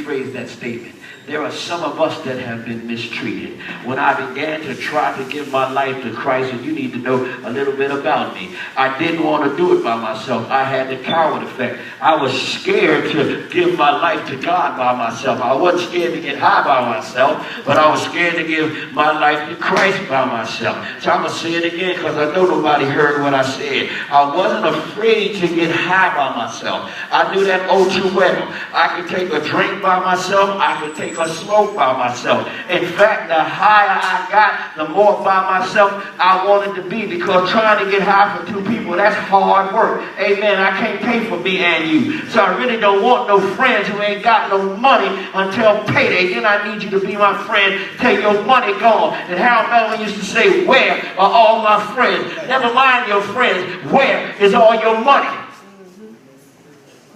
rephrase that statement. There are some of us that have been mistreated. When I began to try to give my life to Christ, and you need to know a little bit about me, I didn't want to do it by myself. I had the coward effect. I was scared to give my life to God by myself. I wasn't scared to get high by myself, but I was scared to give my life to Christ by myself. So I'm going to say it again because I know nobody heard what I said. I wasn't afraid to get high by myself. I knew that all too well. I could take a drink by myself. I could take a smoke by myself. In fact, the higher I got, the more by myself I wanted to be, because trying to get high for two people, that's hard work. Amen. I can't pay for me and you. So I really don't want no friends who ain't got no money until payday. Then I need you to be my friend till your money gone. And Harold Melvin used to say, where are all my friends? Never mind your friends. Where is all your money?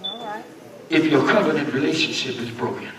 All right. If your covenant relationship is broken.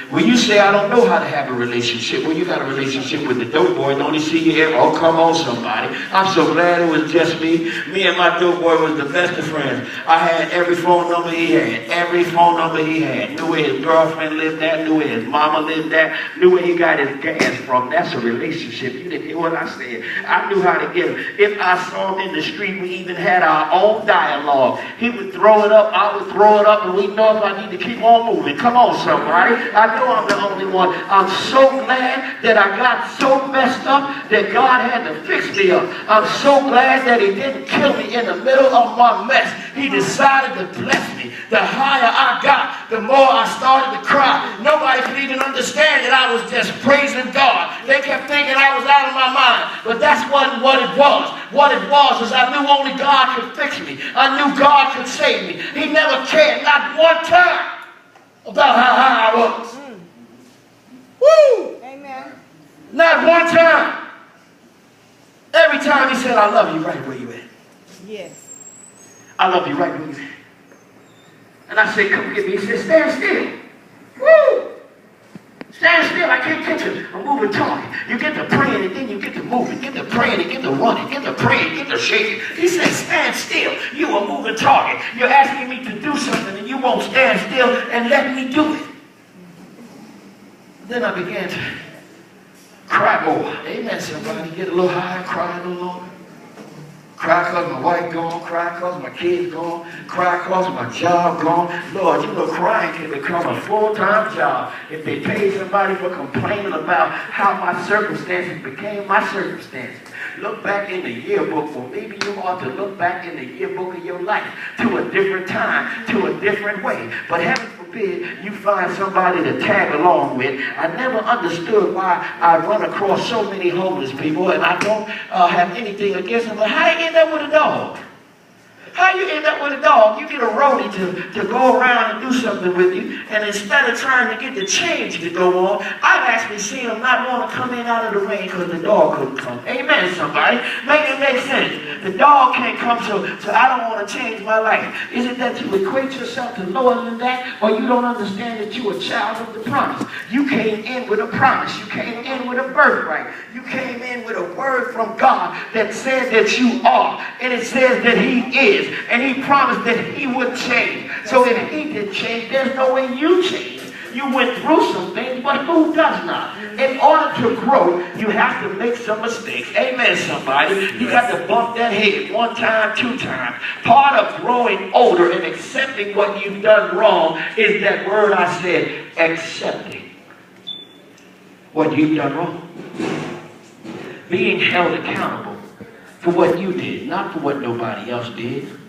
When you say, I don't know how to have a relationship, well, you got a relationship with the dope boy. Don't he see you here? Oh, come on, somebody. I'm so glad it was just me. Me and my dope boy was the best of friends. I had every phone number he had. Every phone number he had. Knew where his girlfriend lived at. Knew where his mama lived at. Knew where he got his gas from. That's a relationship. You didn't hear what I said. I knew how to get him. If I saw him in the street, we even had our own dialogue. He would throw it up. I would throw it up. And we know if I need to keep on moving. Come on, somebody. I know I'm the only one. I'm so glad that I got so messed up that God had to fix me up. I'm so glad that he didn't kill me in the middle of my mess. He decided to bless me. The higher I got, the more I started to cry. Nobody could even understand that I was just praising God. They kept thinking I was out of my mind. But that's what it was. What it was is I knew only God could fix me. I knew God could save me. He never cared, not one time, about how high I was. Woo! Amen. Not one time. Every time he said, I love you right where you at. Yes. I love you right where you at. And I said, come get me. He said, stand still. Woo! Stand still. I can't catch you. I'm moving, talking. You get to praying and then you get to moving. Get to praying and get to running. Get to praying, get to shaking. He said, stand still. You are moving, talking. You're asking me to do something and you won't stand still and let me do it. Then I began to cry more. Amen, somebody. Get a little higher, cry a little longer. Cry because my wife gone. Cry because my kids gone. Cry because my job gone. Lord, you know crying can become a full-time job if they pay somebody for complaining about how my circumstances became my circumstances. Look back in the yearbook, or maybe you ought to look back in the yearbook of your life to a different time, to a different way. But heaven forbid you find somebody to tag along with. I never understood why I run across so many homeless people, and I don't have anything against them, but how they end up with a dog? How you end up with a dog? You get a roadie to go around and do something with you, and instead of trying to get the change to go on, I've actually seen them not want to come in out of the rain because the dog couldn't come. Amen, somebody. Make it make sense. The dog can't come, so I don't want to change my life. Is it that you equate yourself to lower than that, or you don't understand that you're a child of the promise? You came in with a promise. You came in with a birthright. You came in with a word from God that says that you are, and it says that he is. And he promised that he would change. So if he did change, there's no way you change. You went through some things, but who does not? In order to grow, you have to make some mistakes. Amen, somebody. You got to bump that head one time, two times. Part of growing older and accepting what you've done wrong is that word I said, accepting what you've done wrong. Being held accountable for what you did, not for what nobody else did.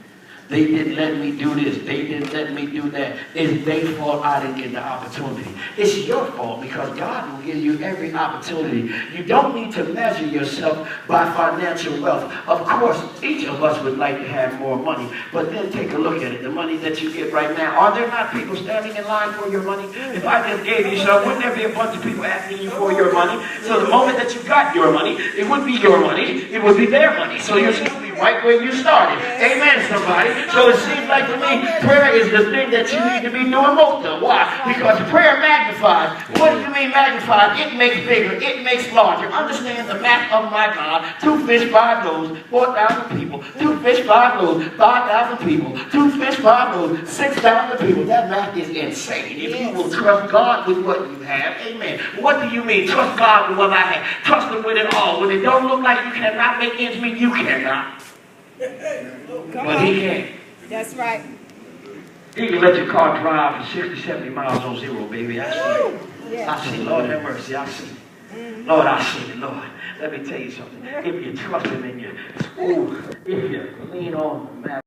They didn't let me do this. They didn't let me do that. It's their fault I didn't get the opportunity. It's your fault because God will give you every opportunity. You don't need to measure yourself by financial wealth. Of course, each of us would like to have more money, but then take a look at it. The money that you get right now, are there not people standing in line for your money? If I just gave you some, wouldn't there be a bunch of people asking you for your money? So the moment that you got your money, it would be your money. It would be their money. So you're still be right where you started. Amen, somebody. So it seems like to me, prayer is the thing that you need to be doing most of. Why? Because prayer magnifies. What do you mean be magnified. It makes bigger. It makes larger. Understand the math of my God. 2 fish, 5 loaves, 4,000 people. 2 fish, 5 loaves, 5,000 people. 2 fish, 5 loaves, 6,000 people. That math is insane. If you will trust God with what you have, amen. What do you mean? Trust God with what I have. Trust Him with it all. When it don't look like you cannot make ends meet, you cannot. But He can. That's right. He can let your car drive for 60, 70 miles on zero, baby. I see it. Yeah. I see it. Lord have mercy. I see it. Lord, I see it, Lord. Let me tell you something. If you trust Him in you, if you lean on the